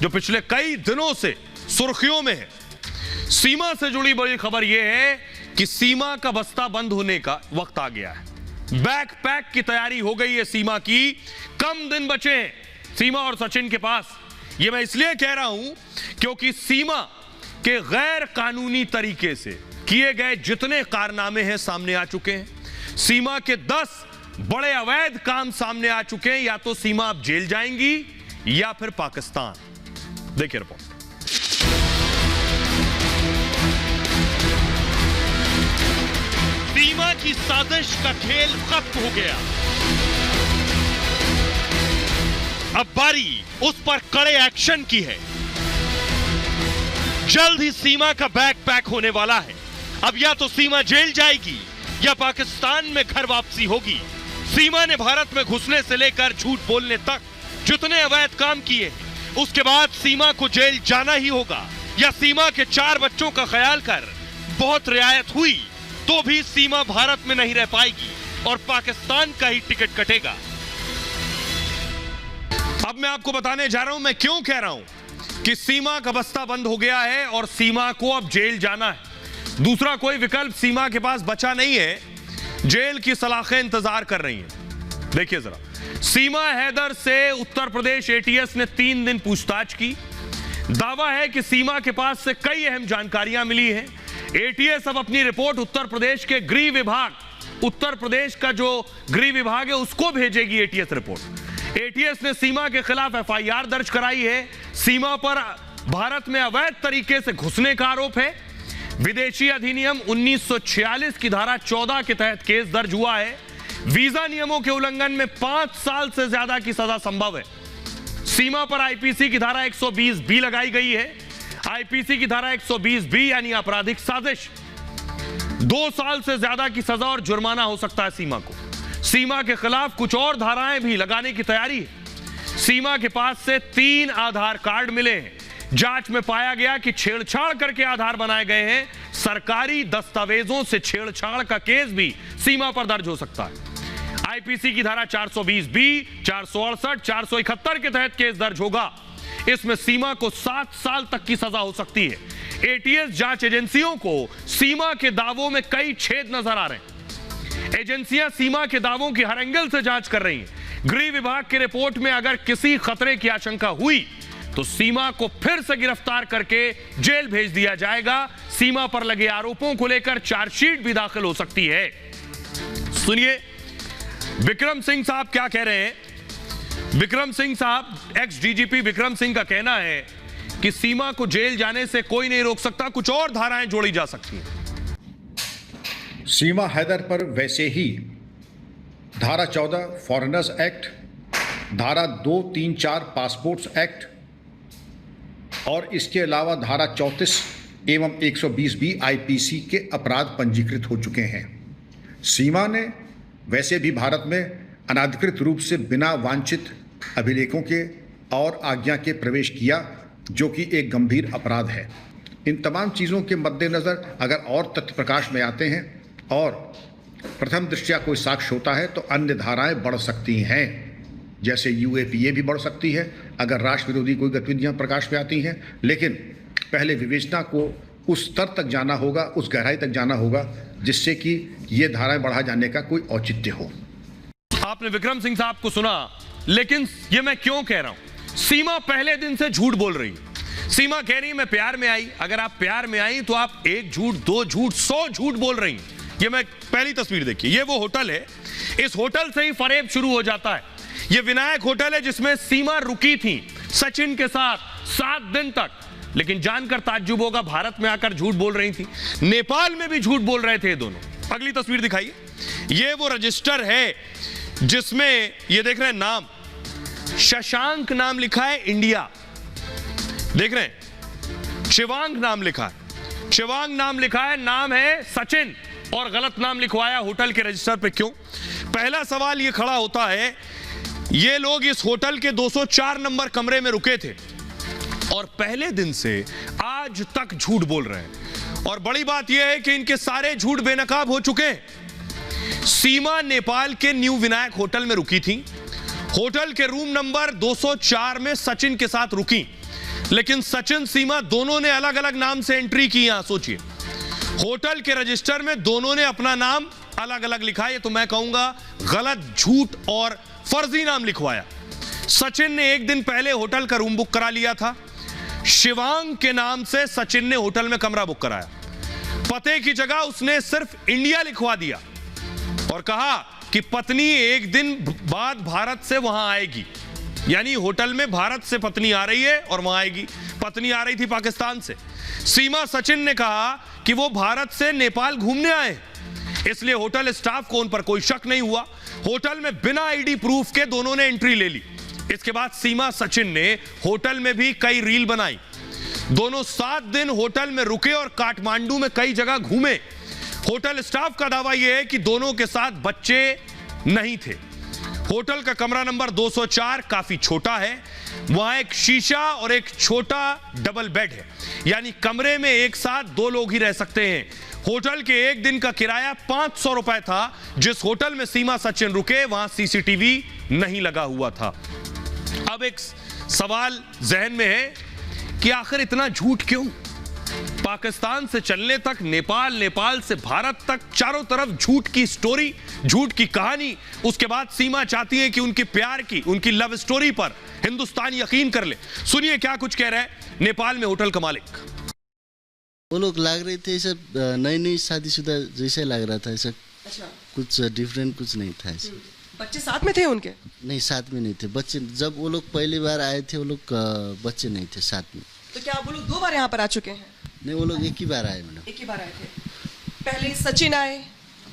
जो पिछले कई दिनों से सुर्खियों में है। सीमा से जुड़ी बड़ी खबर यह है कि सीमा का बस्ता बंद होने का वक्त आ गया है। बैक पैक की तैयारी हो गई है सीमा की, कम दिन बचे हैं सीमा और सचिन के पास। यह मैं इसलिए कह रहा हूं क्योंकि सीमा के गैर कानूनी तरीके से किए गए जितने कारनामे हैं सामने आ चुके हैं। सीमा के 10 बड़े अवैध काम सामने आ चुके हैं। या तो सीमा अब जेल जाएंगी या फिर पाकिस्तान। देखिए रिपोर्ट। सीमा की साजिश का खेल खत्म हो गया। अब बारी उस पर कड़े एक्शन की है। जल्द ही सीमा का बैग पैक होने वाला है। अब या तो सीमा जेल जाएगी या पाकिस्तान में घर वापसी होगी। सीमा ने भारत में घुसने से लेकर झूठ बोलने तक जितने अवैध काम किए उसके बाद सीमा को जेल जाना ही होगा, या सीमा के 4 बच्चों का ख्याल कर बहुत रियायत हुई तो भी सीमा भारत में नहीं रह पाएगी और पाकिस्तान का ही टिकट कटेगा। अब मैं आपको बताने जा रहा हूं मैं क्यों कह रहा हूं कि सीमा का बस्ता बंद हो गया है और सीमा को अब जेल जाना है। दूसरा कोई विकल्प सीमा के पास बचा नहीं है। जेल की सलाखें इंतजार कर रही हैं। देखिए जरा, सीमा हैदर से उत्तर प्रदेश एटीएस ने 3 दिन पूछताछ की। दावा है कि सीमा के पास से कई अहम जानकारियां मिली हैं। एटीएस अब अपनी रिपोर्ट उत्तर प्रदेश के गृह विभाग, उत्तर प्रदेश का जो गृह विभाग है उसको भेजेगी एटीएस रिपोर्ट। एटीएस ने सीमा के खिलाफ एफआईआर दर्ज कराई है। सीमा पर भारत में अवैध तरीके से घुसने का आरोप है। विदेशी अधिनियम 1946 की धारा 14 के तहत केस दर्ज हुआ है। वीजा नियमों के उल्लंघन में 5 साल से ज्यादा की सजा संभव है। सीमा पर आईपीसी की धारा 120 बी लगाई गई है। आईपीसी की धारा 120 बी यानी आपराधिक साजिश, 2 साल से ज्यादा की सजा और जुर्माना हो सकता है सीमा को। सीमा के खिलाफ कुछ और धाराएं भी लगाने की तैयारी है। सीमा के पास से 3 आधार कार्ड मिले हैं। जांच में पाया गया कि छेड़छाड़ करके आधार बनाए गए हैं। सरकारी दस्तावेजों से छेड़छाड़ का केस भी सीमा पर दर्ज हो सकता है। आईपीसी की धारा 420 बी, 468, 471 के तहत केस दर्ज होगा। इसमें सीमा को 7 साल तक की सजा हो सकती है। एटीएस जांच एजेंसियों को सीमा के दावों में कई छेद नजर आ रहे हैं। एजेंसियां सीमा के दावों की हर एंगल से जांच कर रही हैं। गृह विभाग की रिपोर्ट में अगर किसी खतरे की आशंका हुई तो सीमा को फिर से गिरफ्तार करके जेल भेज दिया जाएगा। सीमा पर लगे आरोपों को लेकर चार्जशीट भी दाखिल हो सकती है। सुनिए विक्रम सिंह साहब क्या कह रहे हैं। विक्रम सिंह साहब, एक्स डीजीपी विक्रम सिंह का कहना है कि सीमा को जेल जाने से कोई नहीं रोक सकता, कुछ और धाराएं जोड़ी जा सकती हैं। सीमा हैदर पर वैसे ही धारा 14 फॉरेनर्स एक्ट, धारा 2, 3, 4 पासपोर्ट्स एक्ट और इसके अलावा धारा 34 एवं 120 बी आईपीसी के अपराध पंजीकृत हो चुके हैं। सीमा ने वैसे भी भारत में अनाधिकृत रूप से बिना वांछित अभिलेखों के और आज्ञा के प्रवेश किया, जो कि एक गंभीर अपराध है। इन तमाम चीज़ों के मद्देनज़र अगर और तथ्य प्रकाश में आते हैं और प्रथम दृष्टया कोई साक्ष्य होता है तो अन्य धाराएं बढ़ सकती हैं, जैसे यूएपीए भी बढ़ सकती है अगर राष्ट्र विरोधी कोई गतिविधियां प्रकाश में आती हैं। लेकिन पहले विवेचना को उस स्तर तक जाना होगा, उस गहराई तक जाना होगा जिससे कि ये धाराएं बढ़ा जाने का कोई औचित्य हो। आपने विक्रम सिंह साहब को सुना, लेकिन ये मैं क्यों कह रहा हूं, सीमा पहले दिन से झूठ बोल रही है। सीमा कह रही है मैं प्यार में आई। अगर आप प्यार में आई तो आप 1 झूठ, 2 झूठ, 100 झूठ बोल रही हैं। ये मैं पहली तस्वीर देखिए, ये वो होटल है। इस होटल से ही फरेब शुरू हो जाता है। ये विनायक होटल है जिसमें सीमा रुकी थी सचिन के साथ 7 दिन तक। लेकिन जानकर ताज्जुब होगा, भारत में आकर झूठ बोल रही थी, नेपाल में भी झूठ बोल रहे थे ये दोनों। अगली तस्वीर दिखाइए, ये वो रजिस्टर है जिसमें ये देख रहे हैं नाम शशांक नाम लिखा है, इंडिया देख रहे हैं, शिवांग नाम लिखा है, शिवांग नाम लिखा है, नाम है सचिन और गलत नाम लिखवाया होटल के रजिस्टर पे। क्यों? पहला सवाल ये खड़ा होता है, ये लोग इस होटल के 204 नंबर कमरे में रुके थे और पहले दिन से आज तक झूठ बोल रहे हैं। और बड़ी बात यह है कि इनके सारे झूठ बेनकाब हो चुके हैं। सीमा नेपाल के न्यू विनायक होटल में रुकी थी। होटल के रूम नंबर 204 में सचिन के साथ रुकी। लेकिन सचिन सीमा दोनों ने अलग अलग नाम से एंट्री की। यहां सोचिए, होटल के रजिस्टर में दोनों ने अपना नाम अलग अलग लिखा है, तो मैं कहूंगा गलत, झूठ और फर्जी नाम लिखवाया। सचिन ने एक दिन पहले होटल का रूम बुक करा लिया था। शिवांग के नाम से सचिन ने होटल में कमरा बुक कराया। पते की जगह उसने सिर्फ इंडिया लिखवा दिया और कहा कि पत्नी एक दिन बाद भारत से वहां आएगी, यानी होटल में भारत से पत्नी आ रही है और वहां आएगी। पत्नी आ रही थी पाकिस्तान से। सीमा सचिन ने कहा कि वो भारत से नेपाल घूमने आए, इसलिए होटल स्टाफ को उन पर कोई शक नहीं हुआ। होटल में बिना आईडी प्रूफ के दोनों ने एंट्री ले ली। इसके बाद सीमा सचिन ने होटल में भी कई रील बनाई। दोनों 7 दिन होटल में रुके और काठमांडू में कई जगह घूमे। होटल स्टाफ का दावा यह है कि दोनों के साथ बच्चे नहीं थे। होटल का कमरा नंबर 204 काफी छोटा है। वहां एक शीशा और एक छोटा डबल बेड है, यानी कमरे में एक साथ 2 लोग ही रह सकते हैं। होटल के एक दिन का किराया 500 रुपए था। जिस होटल में सीमा सचिन रुके वहां सीसीटीवी नहीं लगा हुआ था। अब एक सवाल जहन में है कि आखिर इतना झूठ क्यों? पाकिस्तान से चलने तक नेपाल, नेपाल से भारत तक, चारों तरफ झूठ की स्टोरी, झूठ की कहानी। उसके बाद सीमा चाहती है कि उनके प्यार की, उनकी लव स्टोरी पर हिंदुस्तान यकीन कर ले। सुनिए क्या कुछ कह रहे हैं नेपाल में होटल का मालिक। वो लोग लग रहे थे ऐसा नई नई शादीशुदा जैसे लग रहा था। ऐसा अच्छा, कुछ डिफरेंट कुछ नहीं था ऐसा। बच्चे साथ में थे उनके? नहीं, साथ में नहीं थे बच्चे। जब वो लोग पहली बार आए थे वो लोग बच्चे नहीं थे साथ में। तो क्या वो लोग 2 बार यहाँ पर आ चुके हैं? नहीं, वो लोग एक ही बार आए मैडम। एक ही बार आए थे। पहले सचिन आए,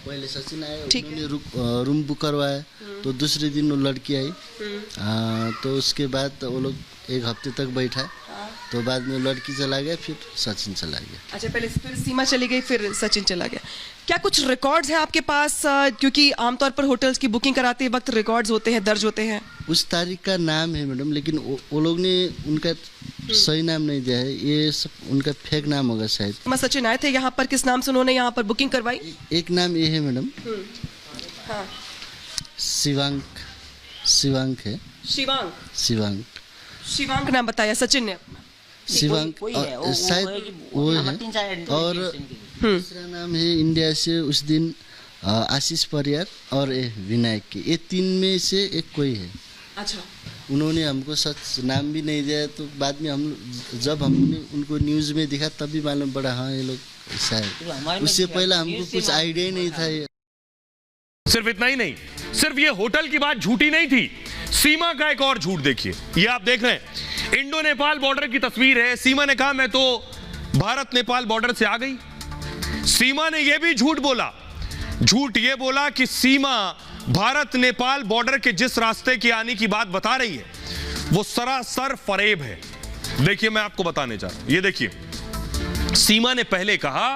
पहले सचिन आए, ठीक है। उन्होंने रूम बुक करवाया। तो दूसरे दिन वो लड़की आई। तो उसके बाद वो लोग 1 हफ्ते तक बैठा। तो बाद में लड़की चला गया, फिर सचिन चला गया। अच्छा, पहले फिर सीमा चली गई, फिर सचिन चला गया। क्या कुछ रिकॉर्ड्स हैं आपके पास? क्योंकि आमतौर पर होटल्स की बुकिंग कराते वक्त रिकॉर्ड्स होते हैं, दर्ज होते हैं। उस तारीख का नाम है मैडम, लेकिन वो लोग ने उनका सही नाम नहीं दिया है। ये सब उनका फेक नाम होगा शायद। सीमा सचिन आए थे यहाँ पर, किस नाम से उन्होंने यहाँ पर बुकिंग करवाई? एक नाम ये है मैडम, हाँ, शिवांग। शिवांग है। शिवांग। शिवांग। शिवांग नाम बताया सचिन ने अपना। शिवांग शायद वो है। और दूसरा नाम है इंडिया से उस दिन आशीष परियार और विनायक के। ये 3 में से एक कोई है। अच्छा, उन्होंने हमको सच नाम भी नहीं दिया। तो बाद में हम जब हमने उनको न्यूज़ में दिखा तब भी मालूम पड़ा हाँ ये लोग शायद। उससे पहले हमको कुछ आइडिया ही नहीं था। सिर्फ इतना ही नहीं, सिर्फ ये होटल की बात झूठी नहीं थी। सीमा का एक और झूठ देखिए, ये आप देख रहे हैं, इंडो नेपाल बॉर्डर की तस्वीर है। सीमा ने कहा मैं तो भारत नेपाल बॉर्डर से आ गई। सीमा ने यह भी झूठ बोला, झूठ ये बोला कि सीमा भारत नेपाल बॉर्डर के जिस रास्ते की आने की बात बता रही है वो सरासर फरेब है। देखिए मैं आपको बताने जा रहा हूं, ये देखिए, सीमा ने पहले कहा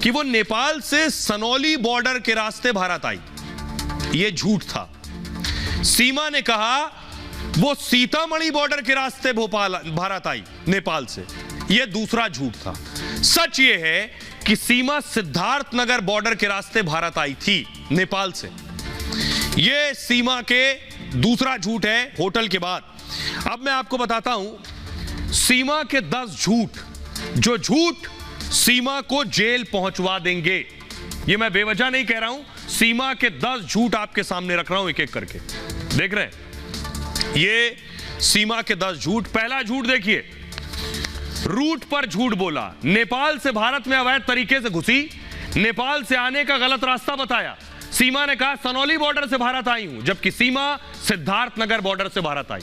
कि वो नेपाल से सनौली बॉर्डर के रास्ते भारत आई, यह झूठ था। सीमा ने कहा वो सीतामढ़ी बॉर्डर के रास्ते भोपाल भारत आई नेपाल से, यह दूसरा झूठ था। सच यह है कि सीमा सिद्धार्थनगर बॉर्डर के रास्ते भारत आई थी नेपाल से। यह सीमा के दूसरा झूठ है होटल के बाद। अब मैं आपको बताता हूं सीमा के 10 झूठ, जो झूठ सीमा को जेल पहुंचवा देंगे। यह मैं बेवजह नहीं कह रहा हूं, सीमा के 10 झूठ आपके सामने रख रहा हूं एक एक करके। देख रहे हैं ये सीमा के 10 झूठ। पहला झूठ देखिए, रूट पर झूठ बोला, नेपाल से भारत में अवैध तरीके से घुसी, नेपाल से आने का गलत रास्ता बताया। सीमा ने कहा सनौली बॉर्डर से भारत आई हूं, जबकि सीमा सिद्धार्थनगर बॉर्डर से भारत आई।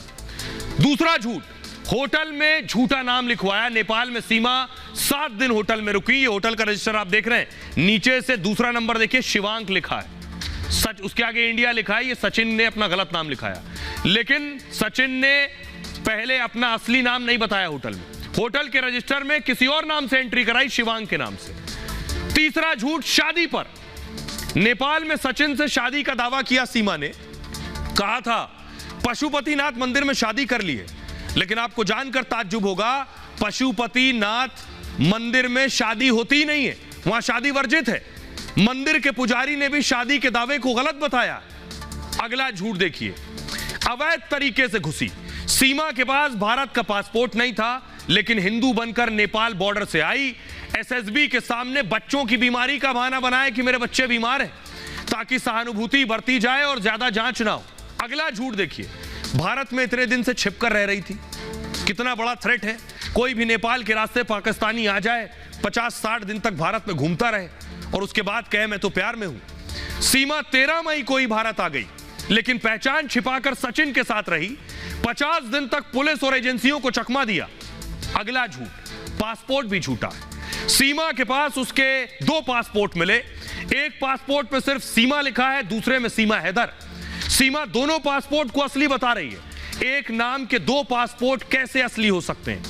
दूसरा झूठ, होटल में झूठा नाम लिखवाया। नेपाल में सीमा 7 दिन होटल में रुकी। ये होटल का रजिस्टर आप देख रहे हैं, नीचे से दूसरा नंबर देखिए शिवांक लिखा है, सच उसके आगे इंडिया लिखा है। ये सचिन ने अपना गलत नाम लिखाया, लेकिन सचिन ने पहले अपना असली नाम नहीं बताया होटल में। होटल के रजिस्टर में किसी और नाम से एंट्री कराई, शिवांग के नाम से। तीसरा झूठ, शादी पर। नेपाल में सचिन से शादी का दावा किया सीमा ने, कहा था पशुपतिनाथ मंदिर में शादी कर ली है, लेकिन आपको जानकर ताज्जुब होगा पशुपतिनाथ मंदिर में शादी होती ही नहीं है, वहां शादी वर्जित है। मंदिर के पुजारी ने भी शादी के दावे को गलत बताया। अगला झूठ देखिए, अवैध तरीके से घुसी। सीमा के पास भारत का पासपोर्ट नहीं था, लेकिन हिंदू बनकर नेपाल बॉर्डर से आई। एसएसबी के सामने बच्चों की बीमारी का बहाना बनाया कि मेरे बच्चे बीमार हैं, ताकि सहानुभूति बरती जाए और ज्यादा जांच ना हो। अगला झूठ देखिए, भारत में इतने दिन से छिपकर रह रही थी। कितना बड़ा थ्रेट है, कोई भी नेपाल के रास्ते पाकिस्तानी आ जाए, 50-60 दिन तक भारत में घूमता रहे और उसके बाद कहे मैं तो प्यार में हूं। सीमा 13 मई को ही भारत आ गई, लेकिन पहचान छिपाकर सचिन के साथ रही। 50 दिन तक पुलिस और एजेंसियों को चकमा दिया। अगला झूठ, पासपोर्ट भी झूठा है। सीमा के पास उसके 2 पासपोर्ट मिले। एक पासपोर्ट पे सिर्फ सीमा लिखा है, दूसरे में सीमा हैदर। सीमा दोनों पासपोर्ट को असली बता रही है। एक नाम के 2 पासपोर्ट कैसे असली हो सकते हैं?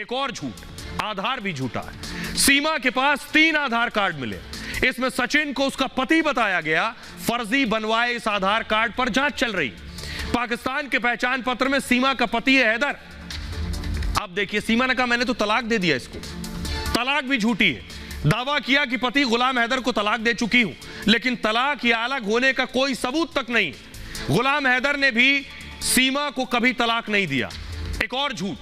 एक और झूठ, आधार भी झूठा है। सीमा के पास 3 आधार कार्ड मिले। इसमें सचिन को उसका पति बताया गया। फर्जी बनवाए इस आधार कार्ड पर जांच चल रही। पाकिस्तान के पहचान पत्र में सीमा का पति है हैदर। अब देखिए, सीमा ने कहा मैंने तो तलाक दे दिया इसको। तलाक भी झूठी है। दावा किया कि पति गुलाम हैदर को तलाक दे चुकी हूं, लेकिन तलाक या अलग होने का कोई सबूत तक नहीं। गुलाम हैदर ने भी सीमा को कभी तलाक नहीं दिया। एक और झूठ,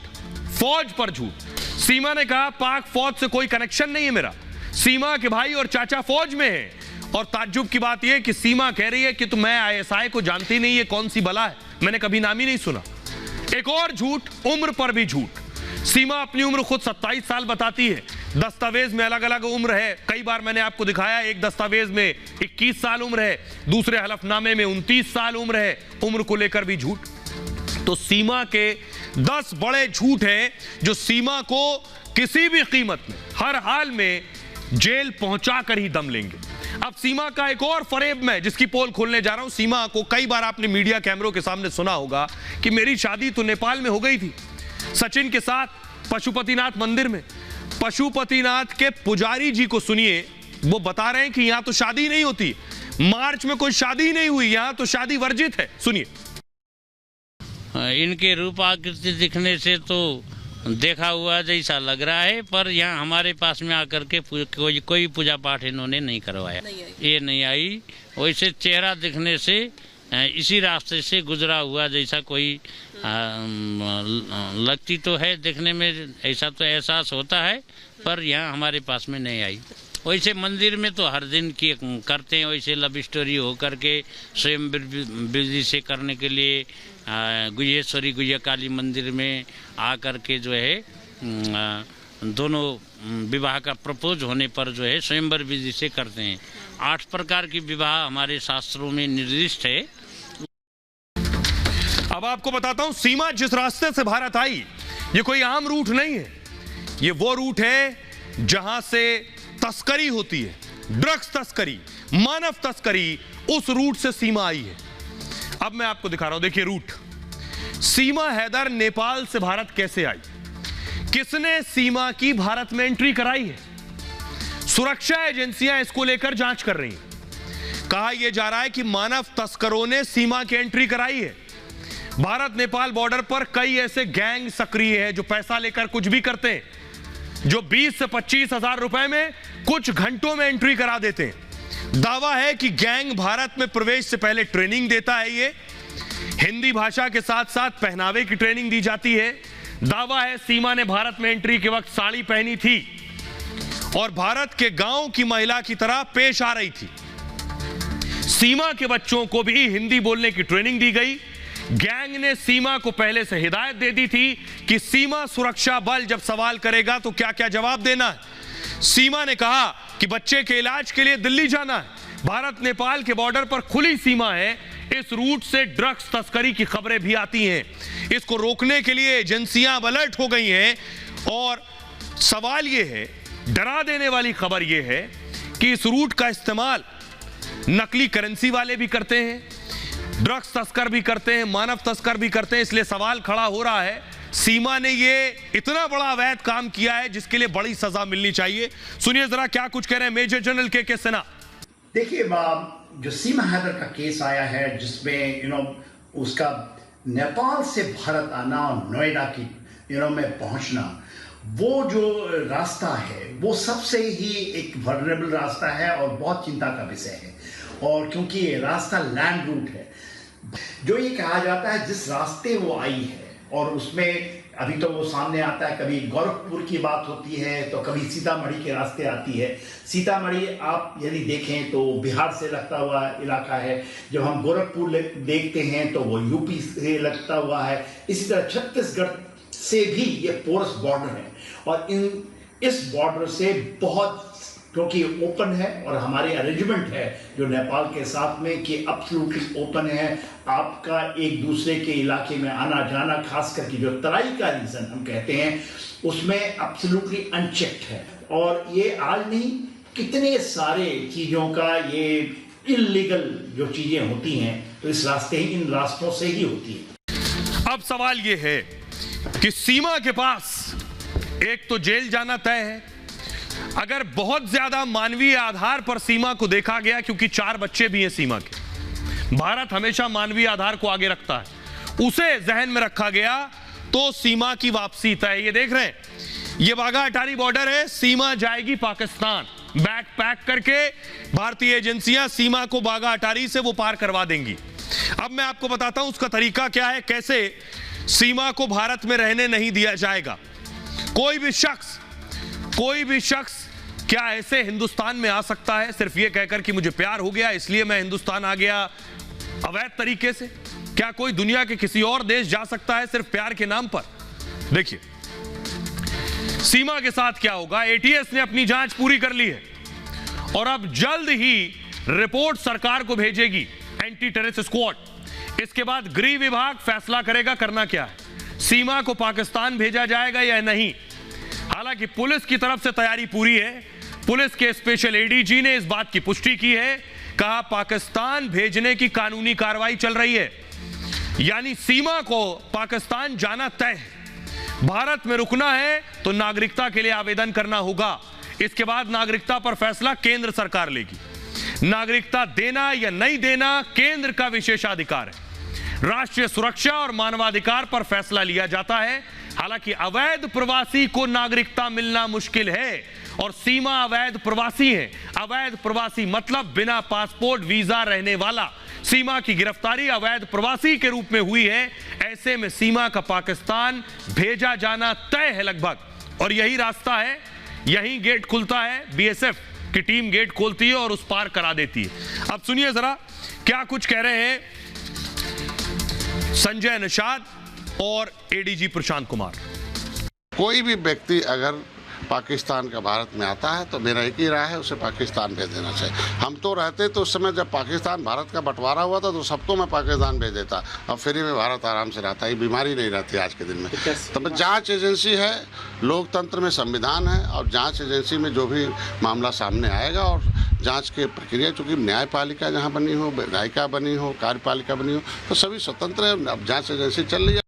फौज पर झूठ। सीमा ने कहा पाक फौज से कोई कनेक्शन नहीं है मेरा, सीमा के भाई और चाचा फौज में है। और ताज्जुब की बात यह कि सीमा कह रही है कि तो मैं आईएसआई को जानती नहीं, ये कौन सी बला है, मैंने कभी नाम ही नहीं सुना। एक और झूठ, उम्र पर भी झूठ। सीमा अपनी उम्र खुद 27 साल बताती है। दस्तावेज में अलग अलग उम्र है, कई बार मैंने आपको दिखाया। एक दस्तावेज में 21 साल उम्र है, दूसरे हलफनामे में 29 साल उम्र है। उम्र को लेकर भी झूठ। तो सीमा के 10 बड़े झूठ हैं जो सीमा को किसी भी कीमत में, हर हाल में जेल पहुंचा कर ही दम लेंगे। अब सीमा का एक और फरेब में जिसकी पोल खोलने जा रहा हूं। सीमा को कई बार आपने मीडिया कैमरों के सामने सुना होगा कि मेरी शादी तो नेपाल में हो गई थी सचिन के साथ, पशुपतिनाथ मंदिर में। पशुपतिनाथ के पुजारी जी को सुनिए, वो बता रहे हैं कि यहां तो शादी नहीं होती, मार्च में कोई शादी नहीं हुई, यहां तो शादी वर्जित है। सुनिए। इनके रूप आकृति दिखने से तो देखा हुआ जैसा लग रहा है, पर यहाँ हमारे पास में आकर के कोई पूजा पाठ इन्होंने नहीं करवाया। ये नहीं आई। वैसे चेहरा दिखने से इसी रास्ते से गुजरा हुआ जैसा कोई लगती तो है, देखने में ऐसा तो एहसास होता है, पर यहाँ हमारे पास में नहीं आई। वैसे मंदिर में तो हर दिन की करते हैं, वैसे लव स्टोरी हो करके स्वयं विधि से करने के लिए गुह्येश्वरी गुह्य काली मंदिर में आकर के जो है दोनों विवाह का प्रपोज होने पर जो है स्वयंवर विधि से करते हैं। 8 प्रकार की विवाह हमारे शास्त्रों में निर्दिष्ट है। अब आपको बताता हूं, सीमा जिस रास्ते से भारत आई, ये कोई आम रूट नहीं है। ये वो रूट है जहां से तस्करी होती है, ड्रग्स तस्करी, मानव तस्करी, उस रूट से सीमा आई है। अब मैं आपको दिखा रहा हूं, देखिए रूट। सीमा हैदर नेपाल से भारत कैसे आई? किसने सीमा की भारत में एंट्री कराई है? सुरक्षा एजेंसियां इसको लेकर जांच कर रही हैं। कहा यह जा रहा है कि मानव तस्करों ने सीमा की एंट्री कराई है। भारत नेपाल बॉर्डर पर कई ऐसे गैंग सक्रिय है जो पैसा लेकर कुछ भी करते हैं, जो 20 से 25 हजार रुपए में कुछ घंटों में एंट्री करा देते हैं। दावा है कि गैंग भारत में प्रवेश से पहले ट्रेनिंग देता है। ये हिंदी भाषा के साथ साथ पहनावे की ट्रेनिंग दी जाती है। दावा है सीमा ने भारत में एंट्री के वक्त साड़ी पहनी थी और भारत के गांव की महिला की तरह पेश आ रही थी। सीमा के बच्चों को भी हिंदी बोलने की ट्रेनिंग दी गई। गैंग ने सीमा को पहले से हिदायत दे दी थी कि सीमा सुरक्षा बल जब सवाल करेगा तो क्या क्या जवाब देना है। सीमा ने कहा कि बच्चे के इलाज के लिए दिल्ली जाना है। भारत नेपाल के बॉर्डर पर खुली सीमा है। इस रूट से ड्रग्स तस्करी की खबरें भी आती हैं। इसको रोकने के लिए एजेंसियां अलर्ट हो गई हैं। और सवाल यह है, डरा देने वाली खबर यह है कि इस रूट का इस्तेमाल नकली करेंसी वाले भी करते हैं, ड्रग्स तस्कर भी करते हैं, मानव तस्कर भी करते हैं। इसलिए सवाल खड़ा हो रहा है, सीमा ने ये इतना बड़ा अवैध काम किया है जिसके लिए बड़ी सजा मिलनी चाहिए। सुनिए जरा क्या कुछ कह रहे हैं मेजर जनरल के सिन्हा। देखिए, जो सीमा हैदर का केस आया है जिसमें उसका नेपाल से भारत आना और नोएडा की में पहुंचना, वो जो रास्ता है वो सबसे ही एक वल्नरेबल रास्ता है और बहुत चिंता का विषय है। और क्योंकि ये रास्ता लैंड रूट है, जो ये कहा जाता है जिस रास्ते वो आई है और उसमें अभी तो वो सामने आता है, कभी गोरखपुर की बात होती है तो कभी सीतामढ़ी के रास्ते आती है। सीतामढ़ी आप यदि देखें तो बिहार से लगता हुआ इलाका है, जब हम गोरखपुर देखते हैं तो वो यूपी से लगता हुआ है। इसी तरह छत्तीसगढ़ से भी ये पोरस बॉर्डर है और इस बॉर्डर से बहुत, क्योंकि ओपन है और हमारे अरेंजमेंट है जो नेपाल के साथ में कि एब्सोल्युटली ओपन है, आपका एक दूसरे के इलाके में आना जाना, खास करके जो तराई का रीजन हम कहते हैं उसमें एब्सोल्युटली अनचेक्ड है। और ये आज नहीं, कितने सारे चीज़ों का ये इल्लीगल जो चीज़ें होती हैं तो इन रास्तों से ही होती है। अब सवाल ये है कि सीमा के पास एक तो जेल जाना तय है। अगर बहुत ज्यादा मानवीय आधार पर सीमा को देखा गया, क्योंकि 4 बच्चे भी हैं सीमा के, भारत हमेशा मानवीय आधार को आगे रखता है, उसे जहन में रखा गया तो सीमा की वापसी तय। ये देख रहे हैं, ये वाघा अटारी बॉर्डर है, सीमा जाएगी पाकिस्तान। बैग पैक करके भारतीय एजेंसियां सीमा को वाघा अटारी से वो पार करवा देंगी। अब मैं आपको बताता हूं उसका तरीका क्या है, कैसे सीमा को भारत में रहने नहीं दिया जाएगा। कोई भी शख्स क्या ऐसे हिंदुस्तान में आ सकता है सिर्फ ये कहकर कि मुझे प्यार हो गया इसलिए मैं हिंदुस्तान आ गया अवैध तरीके से? क्या कोई दुनिया के किसी और देश जा सकता है सिर्फ प्यार के नाम पर? देखिए सीमा के साथ क्या होगा। एटीएस ने अपनी जांच पूरी कर ली है और अब जल्द ही रिपोर्ट सरकार को भेजेगी, एंटी टेररिस्ट स्क्वाड। इसके बाद गृह विभाग फैसला करेगा करना क्या है, सीमा को पाकिस्तान भेजा जाएगा या नहीं। हालांकि पुलिस की तरफ से तैयारी पूरी है। पुलिस के स्पेशल एडीजी ने इस बात की पुष्टि की है, कहा पाकिस्तान भेजने की कानूनी कार्रवाई चल रही है, यानी सीमा को पाकिस्तान जाना तय है। भारत में रुकना है तो नागरिकता के लिए आवेदन करना होगा। इसके बाद नागरिकता पर फैसला केंद्र सरकार लेगी। नागरिकता देना या नहीं देना केंद्र का विशेषाधिकार है। राष्ट्रीय सुरक्षा और मानवाधिकार पर फैसला लिया जाता है। हालांकि अवैध प्रवासी को नागरिकता मिलना मुश्किल है और सीमा अवैध प्रवासी है। अवैध प्रवासी मतलब बिना पासपोर्ट वीजा रहने वाला। सीमा की गिरफ्तारी अवैध प्रवासी के रूप में हुई है। ऐसे में सीमा का पाकिस्तान भेजा जाना तय है लगभग, और यही रास्ता है, यही गेट खुलता है। बीएसएफ की टीम गेट खोलती है और उस पार करा देती है। अब सुनिए जरा क्या कुछ कह रहे हैं संजय निषाद और एडीजी प्रशांत कुमार। कोई भी व्यक्ति अगर पाकिस्तान का भारत में आता है तो मेरा एक ही राय है, उसे पाकिस्तान भेज देना चाहिए। हम तो रहते तो उस समय जब पाकिस्तान भारत का बंटवारा हुआ था तो सबको मैं पाकिस्तान भेज देता। अब फ्री में भारत आराम से रहता, ये बीमारी नहीं रहती आज के दिन में। तब जांच एजेंसी है, लोकतंत्र में संविधान है और जांच एजेंसी में जो भी मामला सामने आएगा और जांच की प्रक्रिया, चूँकि न्यायपालिका जहाँ बनी हो, विधायिका बनी हो, कार्यपालिका बनी हो, तो सभी स्वतंत्र है। अब जांच एजेंसी चल रही है।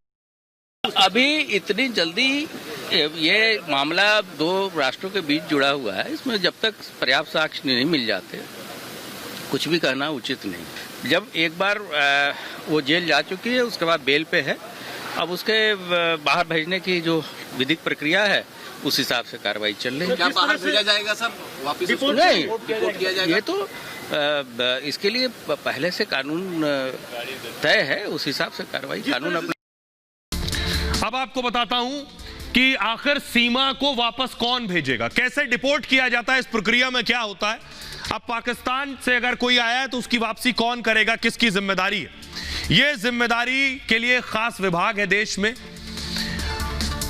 अभी इतनी जल्दी ये मामला 2 राष्ट्रों के बीच जुड़ा हुआ है, इसमें जब तक पर्याप्त साक्ष्य नहीं मिल जाते कुछ भी कहना उचित नहीं। जब एक बार वो जेल जा चुकी है उसके बाद बेल पे है, अब उसके बाहर भेजने की जो विधिक प्रक्रिया है उस हिसाब से कार्रवाई चल रही है। क्या बाहर भेजा जाएगा सर? वापस नहीं, डिपोर्ट किया जाएगा? ये तो इसके लिए पहले से कानून तय है, उस हिसाब से कार्रवाई कानून अपना। अब आपको बताता हूं कि आखिर सीमा को वापस कौन भेजेगा, कैसे डिपोर्ट किया जाता है, इस प्रक्रिया में क्या होता है। अब पाकिस्तान से अगर कोई आया है तो उसकी वापसी कौन करेगा, किसकी जिम्मेदारी है। यह जिम्मेदारी के लिए खास विभाग है देश में।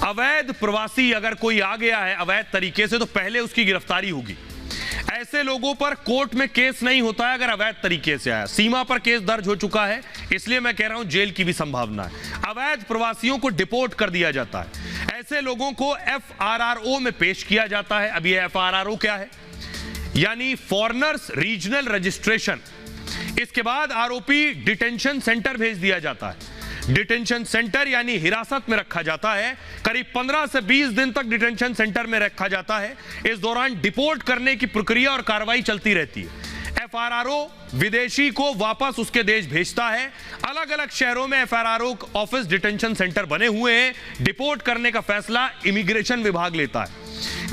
अवैध प्रवासी अगर कोई आ गया है अवैध तरीके से तो पहले उसकी गिरफ्तारी होगी। ऐसे लोगों पर कोर्ट में केस नहीं होता है अगर अवैध तरीके से आया। सीमा पर केस दर्ज हो चुका है, इसलिए मैं कह रहा हूं जेल की भी संभावना है। अवैध प्रवासियों को डिपोर्ट कर दिया जाता है। ऐसे लोगों को FRRO में पेश किया जाता है। अब ये FRRO क्या है, यानी फॉरेनर्स रीजनल रजिस्ट्रेशन। इसके बाद आरोपी डिटेंशन सेंटर भेज दिया जाता है। डिटेंशन सेंटर यानी हिरासत में रखा जाता है। करीब 15 से 20 दिन तक डिटेंशन सेंटर में रखा जाता है। इस दौरान डिपोर्ट करने की प्रक्रिया और कार्रवाई चलती रहती है। FRRO विदेशी को वापस उसके देश भेजता है। अलग अलग शहरों में FRRO ऑफिस डिटेंशन सेंटर बने हुए हैं। डिपोर्ट करने का फैसला इमिग्रेशन विभाग लेता है।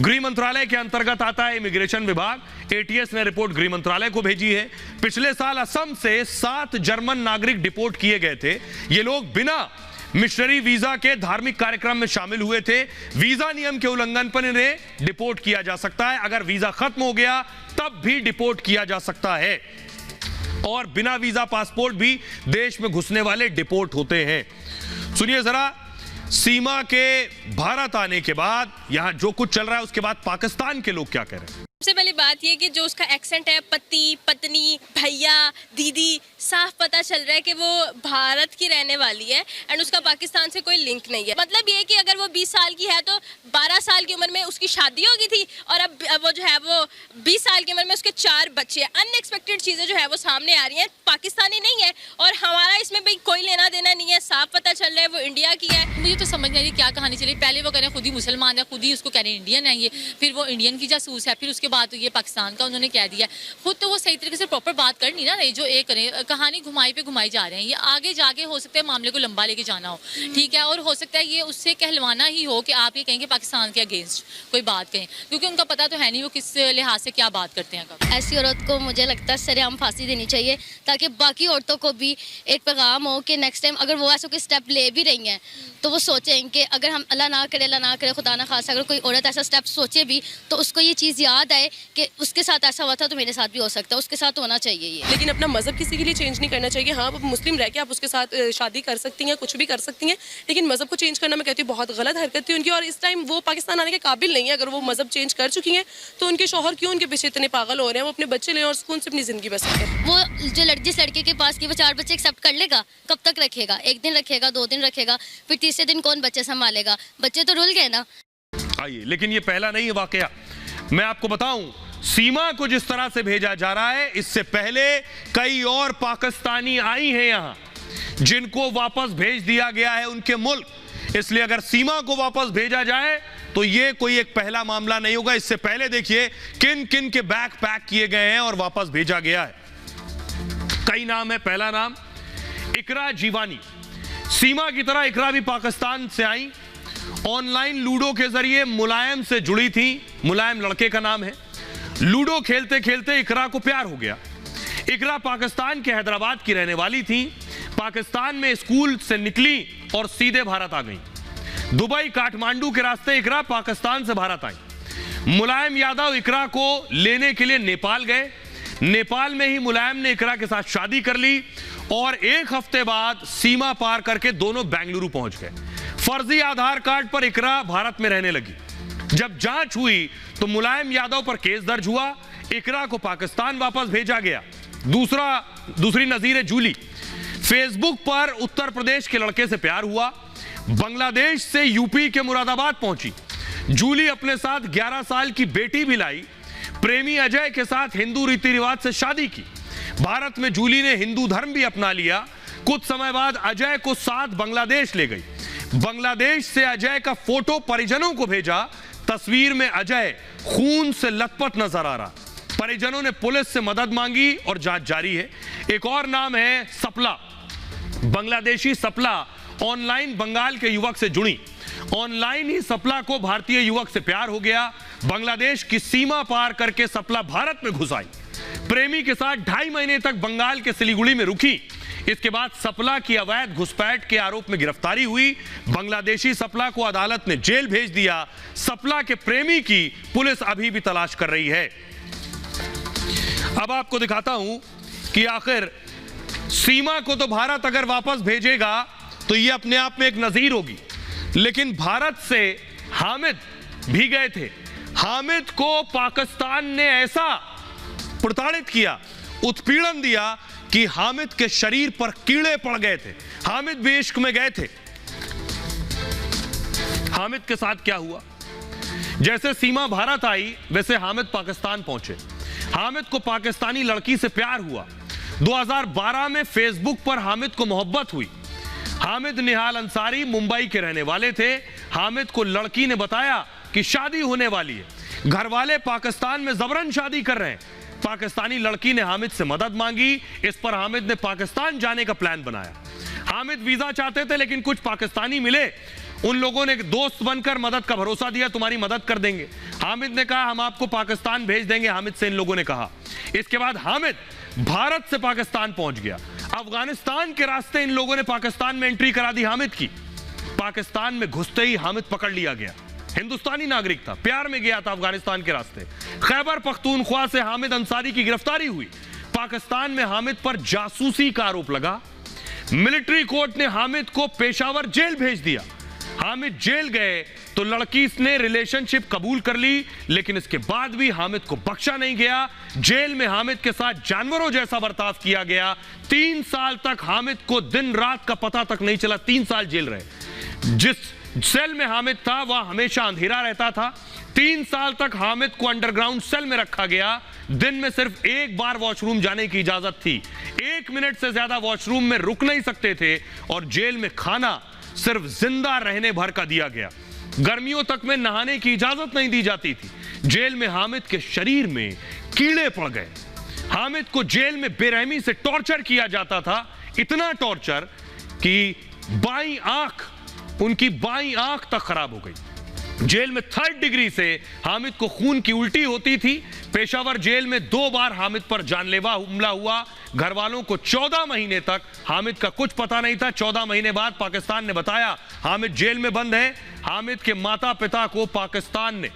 गृह मंत्रालय के अंतर्गत आता है इमिग्रेशन विभाग। ATS ने रिपोर्ट गृह मंत्रालय को भेजी है। पिछले साल असम से 7 जर्मन नागरिक डिपोर्ट किए गए थे। ये लोग बिना मिशनरी वीजा के धार्मिक कार्यक्रम में शामिल हुए थे। वीजा नियम के उल्लंघन पर इन्हें डिपोर्ट किया जा सकता है। अगर वीजा खत्म हो गया तब भी डिपोर्ट किया जा सकता है। और बिना वीजा पासपोर्ट भी देश में घुसने वाले डिपोर्ट होते हैं। सुनिए जरा, सीमा के भारत आने के बाद यहां जो कुछ चल रहा है उसके बाद पाकिस्तान के लोग क्या कह रहे हैं। सबसे पहली बात ये कि जो उसका एक्सेंट है, पति, पत्नी, भैया, दीदी, साफ पता चल रहा है कि वो भारत की रहने वाली है एंड उसका पाकिस्तान से कोई लिंक नहीं है। मतलब ये कि अगर वो 20 साल की है तो 12 साल की उम्र में उसकी शादी हो गई थी और अब वो जो है वो 20 साल की उम्र में उसके 4 बच्चे हैं। अनएक्सपेक्टेड चीज़ें जो है वो सामने आ रही हैं। पाकिस्तानी नहीं है और हमारा इसमें भाई कोई लेना देना नहीं है। साफ पता चल रहा है वो इंडिया की है। मुझे तो समझ नहीं आ रही क्या कहानी चली। पहले वो कह रहे हैं खुद ही मुसलमान है, खुद ही उसको कह रहे हैं इंडियन है ये, फिर वो इंडियन की जासूस है, फिर उसके बाद ये पाकिस्तान का उन्होंने कह दिया। खुद तो वो सही तरीके से प्रॉपर बात कर नहीं ना रही, जो एक करें कहानी घुमाई पे घुमाई जा रहे हैं। ये आगे जाके हो सकता है मामले को लंबा लेके जाना हो, ठीक है, और हो सकता है ये उससे कहलवाना ही हो कि आप ये कहेंगे पाकिस्तान के अगेंस्ट कोई बात कहें, क्योंकि उनका पता तो है नहीं वो किस लिहाज से क्या बात करते हैं। ऐसी औरत को मुझे लगता है सरेआम फांसी देनी चाहिए ताकि बाकी औरतों को भी एक पैगाम हो कि नेक्स्ट टाइम अगर वो ऐसा कोई स्टेप ले भी रही हैं तो वो सोचें कि अगर हम अल्लाह ना करे खुदा ना खासा अगर कोई औरत ऐसा स्टेप सोचे भी तो उसको ये चीज़ याद आए कि उसके साथ ऐसा हुआ था तो मेरे साथ भी हो सकता है, उसके साथ होना चाहिए ये। लेकिन अपना मजहब किसी के लिए चेंज नहीं करना चाहिए। हाँ, आप मुस्लिम रह के आप उसके साथ शादी कर सकती हैं, कुछ भी कर सकती हैं, लेकिन मजहब को चेंज करना मैं कहती हूँ बहुत गलत हरकत थी उनकी। और इस टाइम वो पाकिस्तान आने के काबिल नहीं है। अगर वो मजहब चेंज कर चुकी हैं तो उनके शौहर क्यों उनके पीछे इतने पागल हो रहे हैं। वो अपने बच्चे लें और सुकून से अपनी जिंदगी बसर करें। वो जो जिस लड़के के पास की वो 4 बच्चे एक्सेप्ट कर लेगा, कब तक रखेगा? 1 दिन रखेगा, 2 दिन रखेगा, फिर तीसरे दिन कौन बच्चे संभालेगा? बच्चे तो रुल गए ना। आइए, लेकिन ये पहला नहीं है वाकया। मैं आपको बताऊं, सीमा को जिस तरह से भेजा जा रहा है इससे पहले कई और पाकिस्तानी आई हैं यहां जिनको वापस भेज दिया गया है उनके मुल्क। इसलिए अगर सीमा को वापस भेजा जाए तो ये कोई एक पहला मामला नहीं होगा। इससे पहले देखिए किन किन के बैग पैक किए गए हैं और वापस भेजा गया है। कई नाम है। पहला नाम इकरा जीवानी। सीमा की तरह इकरा भी पाकिस्तान से आई। ऑनलाइन लूडो के जरिए मुलायम से जुड़ी थी। मुलायम लड़के का नाम है। लूडो खेलते खेलते इकरा को प्यार हो गया। इकरा पाकिस्तान के हैदराबाद की रहने वाली थी। पाकिस्तान में स्कूल से निकली और सीधे भारत आ गई। दुबई काठमांडू के रास्ते इकरा पाकिस्तान से भारत आई। मुलायम यादव इकरा को लेने के लिए नेपाल गए। नेपाल में ही मुलायम ने इकरा के साथ शादी कर ली और 1 हफ्ते बाद सीमा पार करके दोनों बेंगलुरु पहुंच गए। फर्जी आधार कार्ड पर इकरा भारत में रहने लगी। जब जांच हुई तो मुलायम यादव पर केस दर्ज हुआ। इकरा को पाकिस्तान वापस भेजा गया। दूसरी नजीर है जूली। फेसबुक पर उत्तर प्रदेश के लड़के से प्यार हुआ। बांग्लादेश से यूपी के मुरादाबाद पहुंची। जूली अपने साथ 11 साल की बेटी भी लाई। प्रेमी अजय के साथ हिंदू रीति रिवाज से शादी की। भारत में जूली ने हिंदू धर्म भी अपना लिया। कुछ समय बाद अजय को साथ बांग्लादेश ले गई। बांग्लादेश से अजय का फोटो परिजनों को भेजा। तस्वीर में अजय खून से लथपथ नजर आ रहा। परिजनों ने पुलिस से मदद मांगी और जांच जारी है। एक और नाम है सपला। बांग्लादेशी सपला ऑनलाइन बंगाल के युवक से जुड़ी। ऑनलाइन ही सपला को भारतीय युवक से प्यार हो गया। बांग्लादेश की सीमा पार करके सपला भारत में घुस आई। प्रेमी के साथ 2.5 महीने तक बंगाल के सिलीगुड़ी में रुकी। इसके बाद सपला की अवैध घुसपैठ के आरोप में गिरफ्तारी हुई। बांग्लादेशी सपला को अदालत ने जेल भेज दिया। सपला के प्रेमी की पुलिस अभी भी तलाश कर रही है। अब आपको दिखाता हूं कि आखिर सीमा को तो भारत अगर वापस भेजेगा तो यह अपने आप में एक नजीर होगी, लेकिन भारत से हामिद भी गए थे। हामिद को पाकिस्तान ने ऐसा प्रताड़ित किया, उत्पीड़न दिया कि हामिद के शरीर पर कीड़े पड़ गए थे। हामिद भी इश्क में गए थे। हामिद के साथ क्या हुआ? जैसे सीमा भारत आई वैसे हामिद पाकिस्तान पहुंचे। हामिद को पाकिस्तानी लड़की से प्यार हुआ। 2012 में फेसबुक पर हामिद को मोहब्बत हुई। हामिद निहाल अंसारी मुंबई के रहने वाले थे। हामिद को लड़की ने बताया कि शादी होने वाली है। घर वाले पाकिस्तान में जबरन शादी कर रहे हैं। पाकिस्तानी लड़की ने हामिद से मदद मांगी। इस पर हामिद ने पाकिस्तान जाने का प्लान बनाया। हामिद वीजा चाहते थे लेकिन कुछ पाकिस्तानी मिले। उन लोगों ने दोस्त बनकर मदद का भरोसा दिया, तुम्हारी मदद कर देंगे। हामिद ने कहा हम आपको पाकिस्तान भेज देंगे। हामिद से इन लोगों ने कहा। इसके बाद हामिद भारत से पाकिस्तान पहुंच गया। अफगानिस्तान के रास्ते इन लोगों ने पाकिस्तान में एंट्री करा दी हामिद की। पाकिस्तान में घुसते ही हामिद पकड़ लिया गया। हिंदुस्तानी नागरिक था, प्यार में गया था अफगानिस्तान के रास्ते। खैबर पख्तूनख्वा से हामिद अंसारी की गिरफ्तारी हुई। पाकिस्तान में हामिद पर जासूसी का आरोप लगा। मिलिट्री कोर्ट ने हामिद को पेशावर जेल भेज दिया। हामिद जेल गए तो लड़की ने रिलेशनशिप कबूल कर ली, लेकिन इसके बाद भी हामिद को बख्शा नहीं गया। जेल में हामिद के साथ जानवरों जैसा बर्ताव किया गया। 3 साल तक हामिद को दिन रात का पता तक नहीं चला। 3 साल जेल रहे। जिस सेल में हामिद था वह हमेशा अंधेरा रहता था। 3 साल तक हामिद को अंडरग्राउंड सेल में रखा गया। दिन में सिर्फ एक बार वॉशरूम जाने की इजाजत थी। 1 मिनट से ज्यादा वॉशरूम में रुक नहीं सकते थे और जेल में खाना सिर्फ जिंदा रहने भर का दिया गया। गर्मियों तक में नहाने की इजाजत नहीं दी जाती थी। जेल में हामिद के शरीर में कीड़े पड़ गए। हामिद को जेल में बेरहमी से टॉर्चर किया जाता था। इतना टॉर्चर कि उनकी बाईं आंख तक खराब हो गई। जेल में 3rd डिग्री से हामिद को खून की उल्टी होती थी। पेशावर जेल में 2 बार हामिद पर जानलेवा हमला हुआ। घर वालों को 14 महीने तक हामिद का कुछ पता नहीं था। 14 महीने बाद पाकिस्तान ने बताया हामिद जेल में बंद है। हामिद के माता पिता को पाकिस्तान ने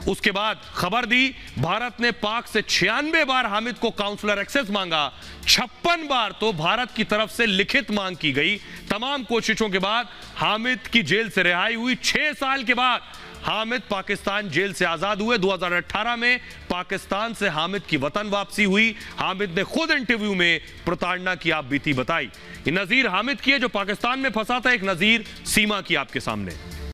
उसके बाद खबर दी। भारत ने पाक से 96 बार हामिद को काउंसलर एक्सेस मांगा। 56 बार तो भारत की तरफ से लिखित मांग की गई। तमाम कोशिशों के बाद हामिद की जेल से रिहाई हुई। 6 साल के बाद हामिद पाकिस्तान जेल से आजाद हुए। 2018 में पाकिस्तान से हामिद की वतन वापसी हुई। हामिद ने खुद इंटरव्यू में प्रताड़ना की आप बीती बताई। ये नजीर हामिद की है जो पाकिस्तान में फंसा था। एक नजीर सीमा की आपके सामने।